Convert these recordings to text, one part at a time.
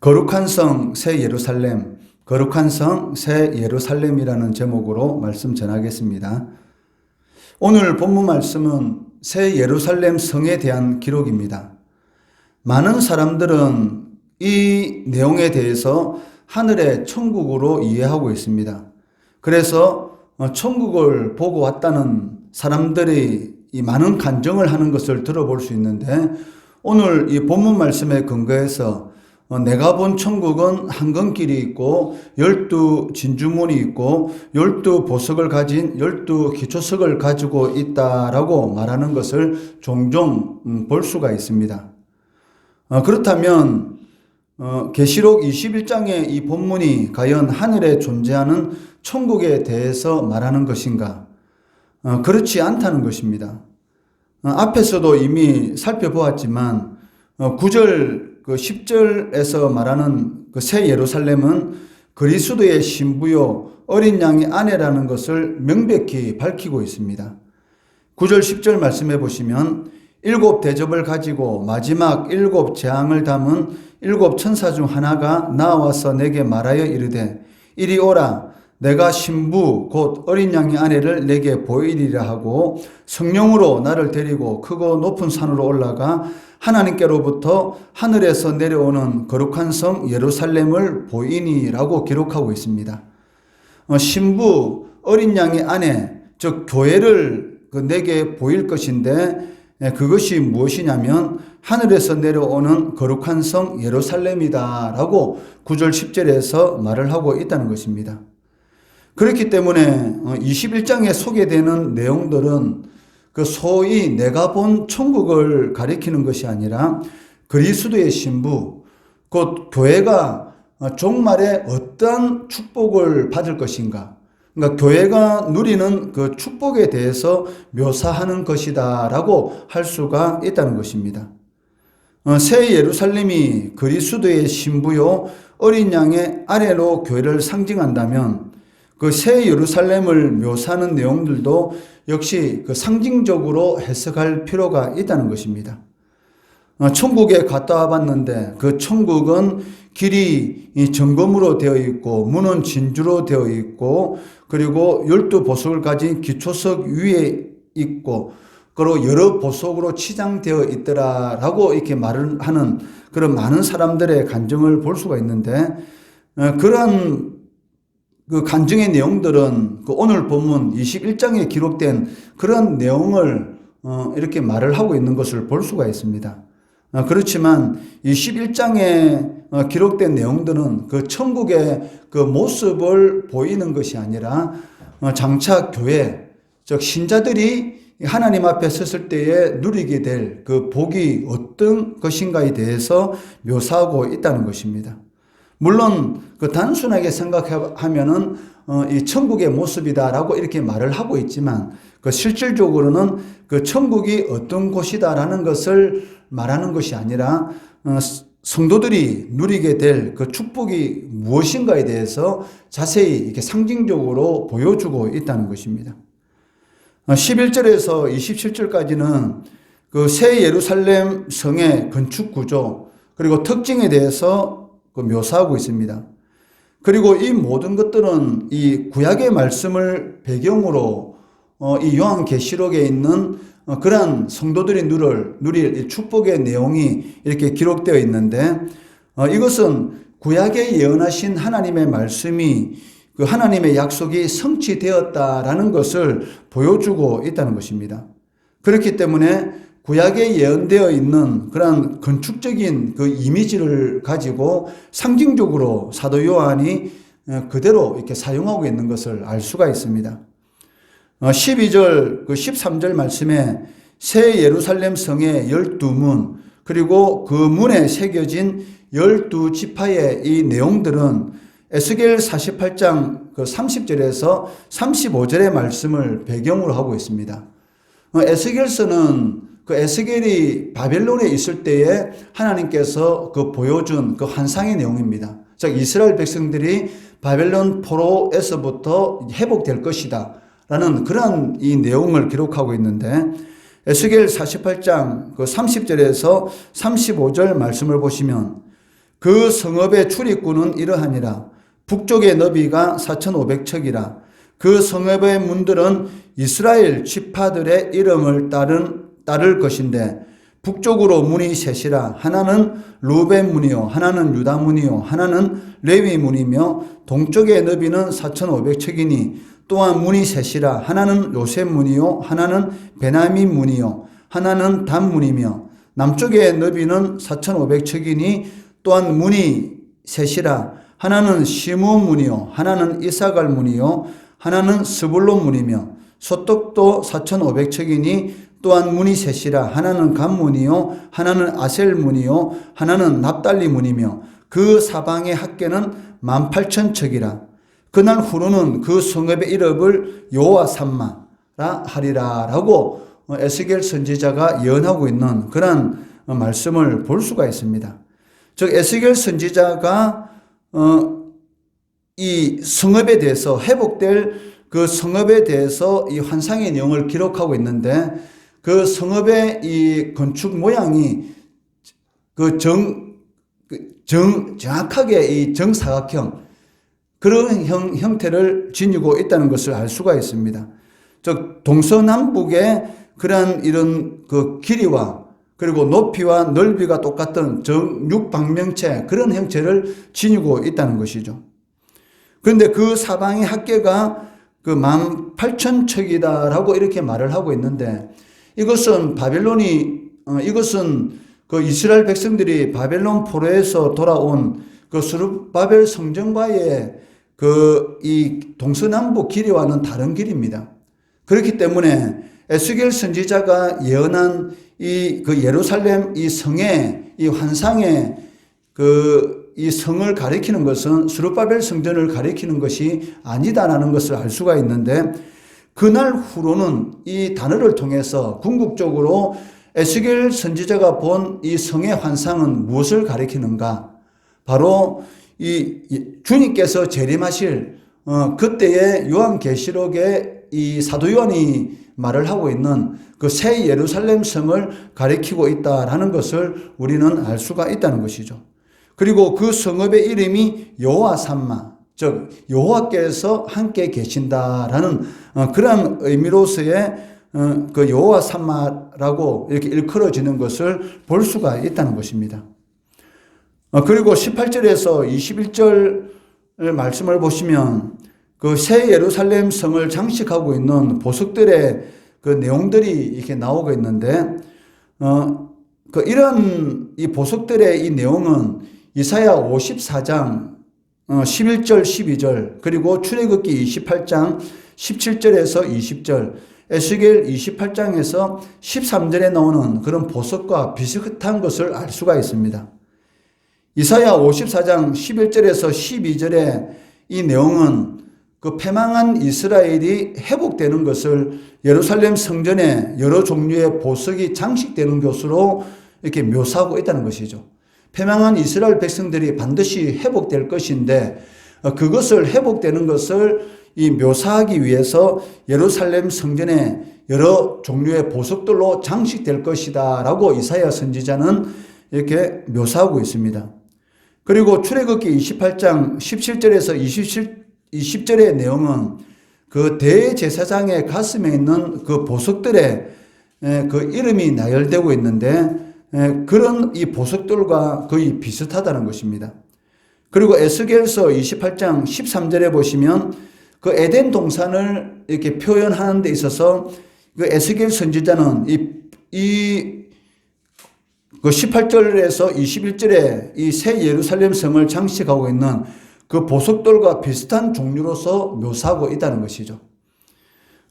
거룩한 성 새 예루살렘, 거룩한 성 새 예루살렘이라는 제목으로 말씀 전하겠습니다. 오늘 본문 말씀은 새 예루살렘 성에 대한 기록입니다. 많은 사람들은 이 내용에 대해서 하늘의 천국으로 이해하고 있습니다. 그래서 천국을 보고 왔다는 사람들이 이 많은 간증을 하는 것을 들어볼 수 있는데, 오늘 이 본문 말씀에 근거해서 내가 본 천국은 한건길이 있고 12 진주문이 있고 12 보석을 가진 12 기초석을 가지고 있다라고 말하는 것을 종종 볼 수가 있습니다. 그렇다면 계시록 21장의 이 본문이 과연 하늘에 존재하는 천국에 대해서 말하는 것인가? 그렇지 않다는 것입니다. 앞에서도 이미 살펴보았지만 9절 10절에서 말하는 그 새 예루살렘은 그리스도의 신부요 어린 양의 아내라는 것을 명백히 밝히고 있습니다. 9절 10절 말씀해 보시면 7 대접을 가지고 마지막 7 재앙을 담은 7 천사 중 하나가 나와서 내게 말하여 이르되 이리 오라, 내가 신부 곧 어린 양의 아내를 내게 보이리라 하고 성령으로 나를 데리고 크고 높은 산으로 올라가 하나님께로부터 하늘에서 내려오는 거룩한 성 예루살렘을 보이니라고 기록하고 있습니다. 신부 어린 양의 아내, 즉 교회를 내게 보일 것인데, 그것이 무엇이냐면 하늘에서 내려오는 거룩한 성 예루살렘이다라고 9절 10절에서 말을 하고 있다는 것입니다. 그렇기 때문에 21장에 소개되는 내용들은 그 소위 내가 본 천국을 가리키는 것이 아니라 그리스도의 신부, 곧 교회가 종말에 어떤 축복을 받을 것인가, 그러니까 교회가 누리는 그 축복에 대해서 묘사하는 것이다라고 할 수가 있다는 것입니다. 새 예루살렘이 그리스도의 신부요 어린 양의 아내로 교회를 상징한다면 그 새 예루살렘을 묘사하는 내용들도 역시 그 상징적으로 해석할 필요가 있다는 것입니다. 천국에 갔다 와봤는데 그 천국은 길이 정금으로 되어 있고 문은 진주로 되어 있고 그리고 12 보석을 가진 기초석 위에 있고 그리고 여러 보석으로 치장되어 있더라라고 이렇게 말을 하는 그런 많은 사람들의 간증을 볼 수가 있는데, 그러한 그 간증의 내용들은 그 오늘 본문 21장에 기록된 그런 내용을 이렇게 말을 하고 있는 것을 볼 수가 있습니다. 그렇지만 21장에 기록된 내용들은 그 천국의 그 모습을 보이는 것이 아니라 장차 교회, 즉 신자들이 하나님 앞에 섰을 때에 누리게 될 그 복이 어떤 것인가에 대해서 묘사하고 있다는 것입니다. 물론 그 단순하게 생각하면은 이 천국의 모습이다라고 이렇게 말을 하고 있지만 그 실질적으로는 그 천국이 어떤 곳이다라는 것을 말하는 것이 아니라 성도들이 누리게 될 그 축복이 무엇인가에 대해서 자세히 이렇게 상징적으로 보여주고 있다는 것입니다. 11절에서 27절까지는 그 새 예루살렘 성의 건축 구조 그리고 특징에 대해서 묘사하고 있습니다. 그리고 이 모든 것들은 이 구약의 말씀을 배경으로 이 요한계시록에 있는 그러한 성도들이 누릴 축복의 내용이 이렇게 기록되어 있는데, 이것은 구약에 예언하신 하나님의 말씀이 그 하나님의 약속이 성취되었다라는 것을 보여주고 있다는 것입니다. 그렇기 때문에 구약에 예언되어 있는 그런 건축적인 그 이미지를 가지고 상징적으로 사도 요한이 그대로 이렇게 사용하고 있는 것을 알 수가 있습니다. 12절, 13절 말씀에 새 예루살렘 성의 12문, 그리고 그 문에 새겨진 12지파의 이 내용들은 에스겔 48장 30절에서 35절의 말씀을 배경으로 하고 있습니다. 에스겔서는 그 에스겔이 바벨론에 있을 때에 하나님께서 그 보여준 그 환상의 내용입니다. 즉 이스라엘 백성들이 바벨론 포로에서부터 회복될 것이다 라는 그런 이 내용을 기록하고 있는데, 에스겔 48장 30절에서 35절 말씀을 보시면 그 성읍의 출입구는 이러하니라. 북쪽의 너비가 4,500척이라. 그 성읍의 문들은 이스라엘 지파들의 이름을 따를 것인데 북쪽으로 문이 셋이라. 하나는 루벤 문이요, 하나는 유다 문이요, 하나는 레위 문이며 동쪽의 너비는 4,500척이니 또한 문이 셋이라. 하나는 요셉 문이요, 하나는 베냐민 문이요, 하나는 단 문이며 남쪽의 너비는 4,500척이니 또한 문이 셋이라. 하나는 시므온 문이요, 하나는 이사갈 문이요, 하나는 스불론 문이며 서쪽도 4,500척이니 또한 문이 셋이라. 하나는 간 문이요, 하나는 아셀 문이요, 하나는 납달리 문이며 그 사방의 학계는 18,000척이라. 그날 후로는 그 성읍의 이름을 여호와 삼마라 하리라 라고 에스겔 선지자가 예언하고 있는 그런 말씀을 볼 수가 있습니다. 즉 에스겔 선지자가 이 성읍에 대해서 회복될 그 성읍에 대해서 이 환상의 내용을 기록하고 있는데 그 성읍의 이 건축 모양이 정확하게 이 정사각형 그런 형태를 지니고 있다는 것을 알 수가 있습니다. 즉 동서남북의 그런 이런 그 길이와 그리고 높이와 넓이가 똑같은 정육방명체 그런 형체를 지니고 있다는 것이죠. 그런데 그 사방의 학계가 그 18,000척이다라고 이렇게 말을 하고 있는데 이것은 이것은 그 이스라엘 백성들이 바벨론 포로에서 돌아온 그 스룹바벨 성전과의 그 이 동서남북 길이와는 다른 길입니다. 그렇기 때문에 에스겔 선지자가 예언한 이 그 예루살렘 이 성의 이 환상의 이 성을 가리키는 것은 스룹바벨 성전을 가리키는 것이 아니다라는 것을 알 수가 있는데 그날 후로는 이 단어를 통해서 궁극적으로 에스겔 선지자가 본 이 성의 환상은 무엇을 가리키는가? 바로 이 주님께서 재림하실 그때의 요한계시록의 이 사도 요한이 말을 하고 있는 그 새 예루살렘 성을 가리키고 있다라는 것을 우리는 알 수가 있다는 것이죠. 그리고 그 성읍의 이름이 여호와 삼마, 즉 여호와께서 함께 계신다라는 그런 의미로서의 그 여호와 삼마라고 이렇게 일컬어지는 것을 볼 수가 있다는 것입니다. 그리고 18절에서 21절 말씀을 보시면 그 새 예루살렘 성을 장식하고 있는 보석들의 그 내용들이 이렇게 나오고 있는데 이런 이 보석들의 이 내용은 이사야 54장 11절 12절 그리고 출애굽기 28장 17절에서 20절 에스겔 28장에서 13절에 나오는 그런 보석과 비슷한 것을 알 수가 있습니다. 이사야 54장 11절에서 12절의 이 내용은 그 패망한 이스라엘이 회복되는 것을 예루살렘 성전에 여러 종류의 보석이 장식되는 것으로 이렇게 묘사하고 있다는 것이죠. 패망한 이스라엘 백성들이 반드시 회복될 것인데 그것을 회복되는 것을 이 묘사하기 위해서 예루살렘 성전에 여러 종류의 보석들로 장식될 것이다 라고 이사야 선지자는 이렇게 묘사하고 있습니다. 그리고 출애굽기 28장 17절에서 20절의 내용은 그 대제사장의 가슴에 있는 그 보석들의 그 이름이 나열되고 있는데 그런 이 보석들과 거의 비슷하다는 것입니다. 그리고 에스겔서 28장 13절에 보시면 그 에덴 동산을 이렇게 표현하는 데 있어서 그 에스겔 선지자는 그 18절에서 21절에 이 새 예루살렘 성을 장식하고 있는 그 보석들과 비슷한 종류로서 묘사하고 있다는 것이죠.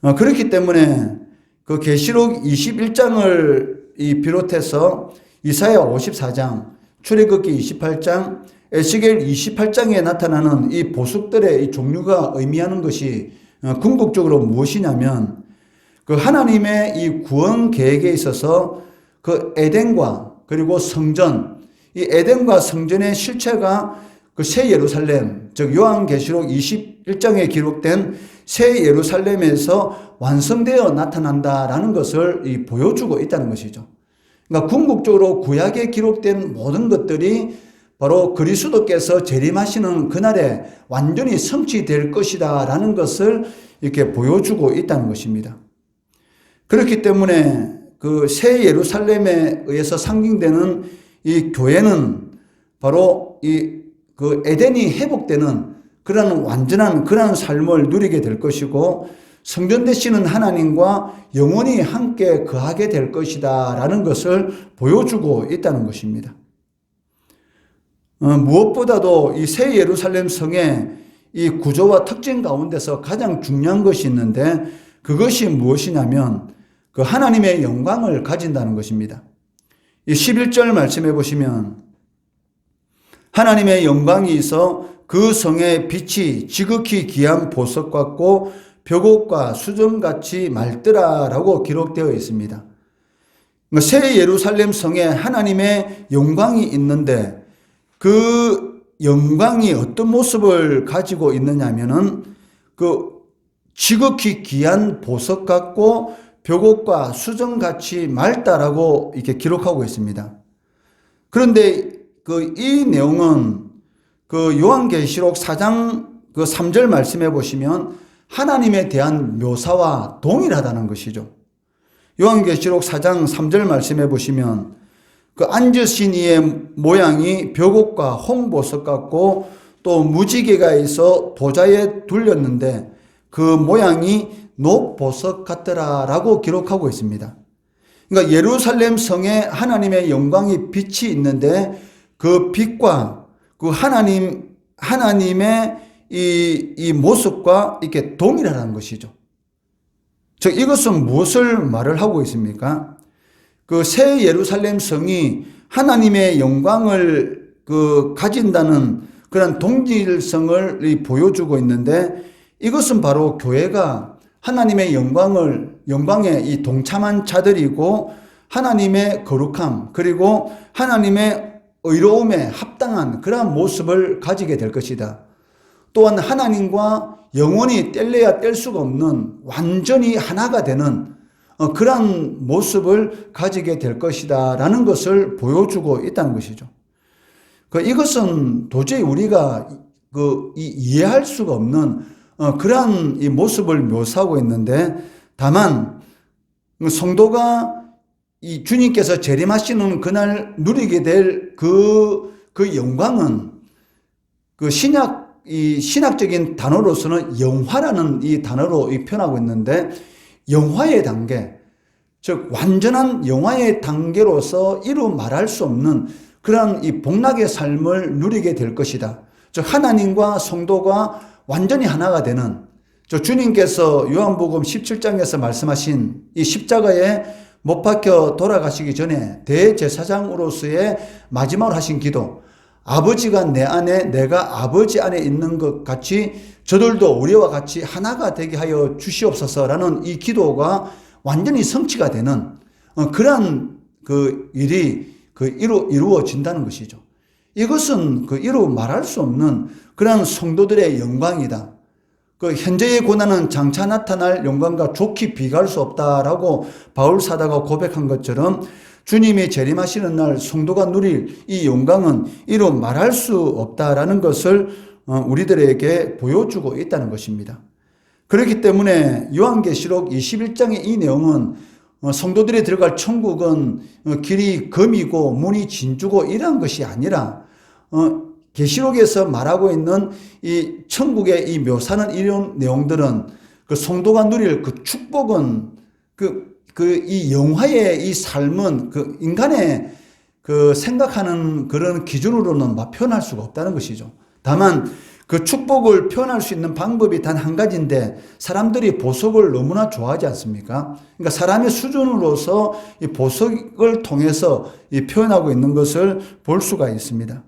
그렇기 때문에 그 계시록 21장을 비롯해서 이사야 54장, 출애굽기 28장, 에스겔 28장에 나타나는 이 보석들의 이 종류가 의미하는 것이 궁극적으로 무엇이냐면 그 하나님의 이 구원 계획에 있어서 그 에덴과 그리고 성전, 이 에덴과 성전의 실체가 그 새 예루살렘, 즉 요한계시록 21장에 기록된 새 예루살렘에서 완성되어 나타난다라는 것을 보여주고 있다는 것이죠. 그러니까 궁극적으로 구약에 기록된 모든 것들이 바로 그리스도께서 재림하시는 그날에 완전히 성취될 것이다 라는 것을 이렇게 보여주고 있다는 것입니다. 그렇기 때문에 그 새 예루살렘에 의해서 상징되는 이 교회는 바로 그 에덴이 회복되는 그런 완전한 그런 삶을 누리게 될 것이고, 성전 되시는 하나님과 영원히 함께 거하게 될 것이다 라는 것을 보여주고 있다는 것입니다. 무엇보다도 이 새 예루살렘 성의 이 구조와 특징 가운데서 가장 중요한 것이 있는데, 그것이 무엇이냐면 그 하나님의 영광을 가진다는 것입니다. 이 11절 말씀해 보시면 하나님의 영광이 있어 그 성의 빛이 지극히 귀한 보석 같고 벽옥과 수정같이 맑더라라고 기록되어 있습니다. 새 예루살렘 성에 하나님의 영광이 있는데, 그 영광이 어떤 모습을 가지고 있느냐면은 그 지극히 귀한 보석 같고 벽옥과 수정같이 맑다라고 이렇게 기록하고 있습니다. 그런데 이 내용은 그 요한계시록 4장 그 3절 말씀해 보시면 하나님에 대한 묘사와 동일하다는 것이죠. 요한계시록 4장 3절 말씀해 보시면 그 앉으신 이의 모양이 벽옥과 홍보석 같고 또 무지개가 있어 도자에 둘렸는데 그 모양이 녹보석 같더라라고 기록하고 있습니다. 그러니까 예루살렘 성에 하나님의 영광이 빛이 있는데 그 빛과 그 하나님의 이 모습과 이렇게 동일하다는 것이죠. 즉 이것은 무엇을 말을 하고 있습니까? 그 새 예루살렘 성이 하나님의 영광을 가진다는 그런 동질성을 보여주고 있는데, 이것은 바로 교회가 하나님의 영광에 이 동참한 자들이고 하나님의 거룩함 그리고 하나님의 의로움에 합당한 그러한 모습을 가지게 될 것이다. 또한 하나님과 영원히 뗄래야 뗄 수가 없는 완전히 하나가 되는 그러한 모습을 가지게 될 것이다 라는 것을 보여주고 있다는 것이죠. 이것은 도저히 우리가 이해할 수가 없는 그러한 이 모습을 묘사하고 있는데, 다만 성도가 이 주님께서 재림하시는 그날 누리게 될 그 영광은 그 신학적인 단어로서는 영화라는 이 단어로 표현하고 있는데, 영화의 단계, 즉 완전한 영화의 단계로서 이루 말할 수 없는 그런 이 복락의 삶을 누리게 될 것이다. 즉 하나님과 성도가 완전히 하나가 되는, 주님께서 요한복음 17장에서 말씀하신 이 십자가에 못 박혀 돌아가시기 전에 대제사장으로서의 마지막으로 하신 기도, 아버지가 내 안에 내가 아버지 안에 있는 것 같이 저들도 우리와 같이 하나가 되게 하여 주시옵소서라는 이 기도가 완전히 성취가 되는 그러한 그 일이 이루어진다는 것이죠. 이것은 이루 말할 수 없는 그러한 성도들의 영광이다. 현재의 고난은 장차 나타날 영광과 좋게 비교할 수 없다라고 바울 사도가 고백한 것처럼 주님이 재림하시는 날 성도가 누릴 이 영광은 이루 말할 수 없다라는 것을 우리들에게 보여주고 있다는 것입니다. 그렇기 때문에 요한계시록 21장의 이 내용은 성도들이 들어갈 천국은 길이 금이고 문이 진주고 이런 것이 아니라 계시록에서 말하고 있는 이 천국의 이 묘사는 이런 내용들은 그 성도가 누릴 그 축복은 이 영화의 이 삶은 그 인간의 생각하는 그런 기준으로는 표현할 수가 없다는 것이죠. 다만 그 축복을 표현할 수 있는 방법이 단 한 가지인데, 사람들이 보석을 너무나 좋아하지 않습니까? 그러니까 사람의 수준으로서 이 보석을 통해서 표현하고 있는 것을 볼 수가 있습니다.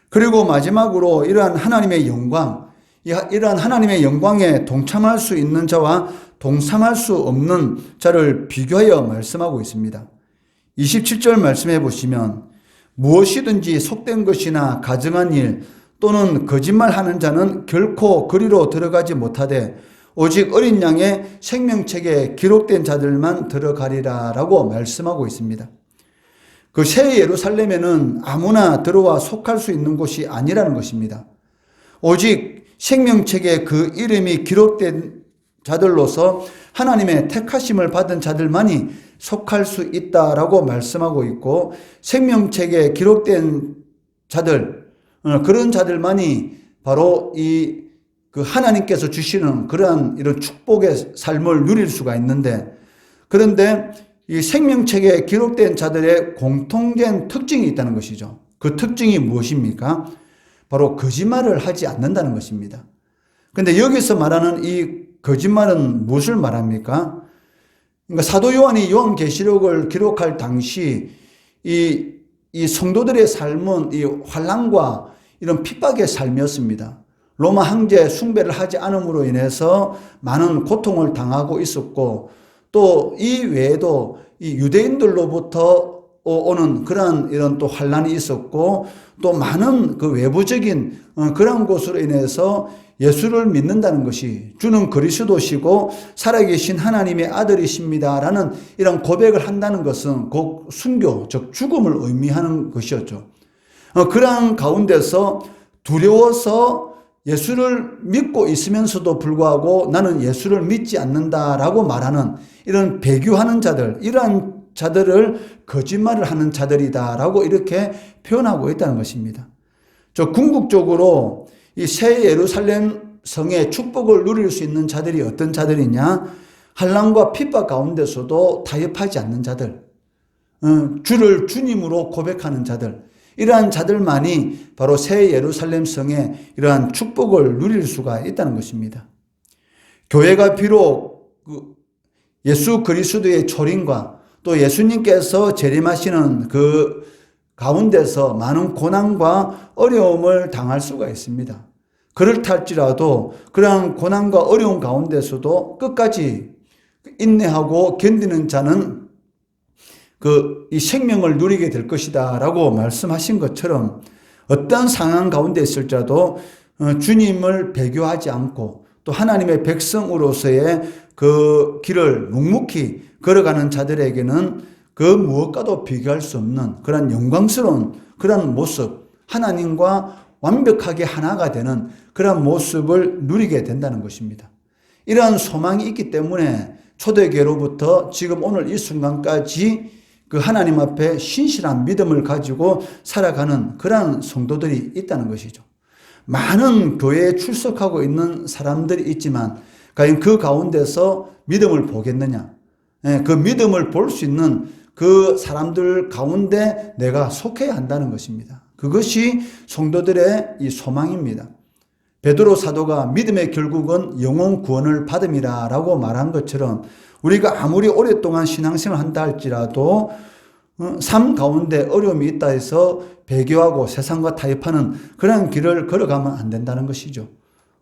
그리고 마지막으로 이러한 하나님의 영광에 동참할 수 있는 자와 동참할 수 없는 자를 비교하여 말씀하고 있습니다. 27절 말씀해 보시면 무엇이든지 속된 것이나 가증한 일 또는 거짓말하는 자는 결코 그리로 들어가지 못하되 오직 어린 양의 생명책에 기록된 자들만 들어가리라 라고 말씀하고 있습니다. 그 새 예루살렘에는 아무나 들어와 속할 수 있는 곳이 아니라는 것입니다. 오직 생명책에 그 이름이 기록된 자들로서 하나님의 택하심을 받은 자들만이 속할 수 있다라고 말씀하고 있고, 생명책에 기록된 자들, 그런 자들만이 바로 그 하나님께서 주시는 그러한 이런 축복의 삶을 누릴 수가 있는데, 그런데 이 생명책에 기록된 자들의 공통된 특징이 있다는 것이죠. 그 특징이 무엇입니까? 바로 거짓말을 하지 않는다는 것입니다. 그런데 여기서 말하는 이 거짓말은 무엇을 말합니까? 그러니까 사도 요한이 요한계시록을 기록할 당시 이 성도들의 삶은 이 환난과 이런 핍박의 삶이었습니다. 로마 황제 숭배를 하지 않음으로 인해서 많은 고통을 당하고 있었고, 또 이 외에도 이 유대인들로부터 오는 그런 이런 또 환난이 있었고, 또 많은 그 외부적인 그런 것으로 인해서 예수를 믿는다는 것이 주는 그리스도시고 살아계신 하나님의 아들이십니다라는 이런 고백을 한다는 것은 곧 순교, 즉 죽음을 의미하는 것이었죠. 그러한 가운데서 두려워서 예수를 믿고 있으면서도 불구하고 나는 예수를 믿지 않는다라고 말하는 이런 배교하는 자들, 이러한 자들을 거짓말을 하는 자들이다라고 이렇게 표현하고 있다는 것입니다. 궁극적으로 이 새 예루살렘 성의 축복을 누릴 수 있는 자들이 어떤 자들이냐? 환난과 핍박 가운데서도 타협하지 않는 자들, 주를 주님으로 고백하는 자들, 이러한 자들만이 바로 새 예루살렘 성의 이러한 축복을 누릴 수가 있다는 것입니다. 교회가 비록 예수 그리스도의 초림과 또 예수님께서 재림하시는 그 가운데서 많은 고난과 어려움을 당할 수가 있습니다. 그렇할지라도 그러한 고난과 어려움 가운데서도 끝까지 인내하고 견디는 자는 이 생명을 누리게 될 것이다 라고 말씀하신 것처럼, 어떤 상황 가운데 있을지라도 주님을 배교하지 않고 또 하나님의 백성으로서의 그 길을 묵묵히 걸어가는 자들에게는 그 무엇과도 비교할 수 없는 그런 영광스러운 그런 모습, 하나님과 완벽하게 하나가 되는 그런 모습을 누리게 된다는 것입니다. 이러한 소망이 있기 때문에 초대교로부터 지금 오늘 이 순간까지 그 하나님 앞에 신실한 믿음을 가지고 살아가는 그러한 성도들이 있다는 것이죠. 많은 교회에 출석하고 있는 사람들이 있지만 과연 그 가운데서 믿음을 보겠느냐? 그 믿음을 볼 수 있는 그 사람들 가운데 내가 속해야 한다는 것입니다. 그것이 성도들의 이 소망입니다. 베드로 사도가 믿음의 결국은 영혼 구원을 받음이라고 말한 것처럼, 우리가 아무리 오랫동안 신앙생활을 한다 할지라도 삶 가운데 어려움이 있다 해서 배교하고 세상과 타협하는 그런 길을 걸어가면 안 된다는 것이죠.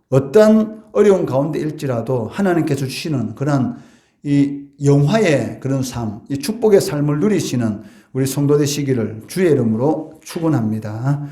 어떤 어려운 가운데 일지라도 하나님께서 주시는 그런 이 영화의 그런 삶, 이 축복의 삶을 누리시는 우리 성도 되시기를 주의 이름으로 축원합니다.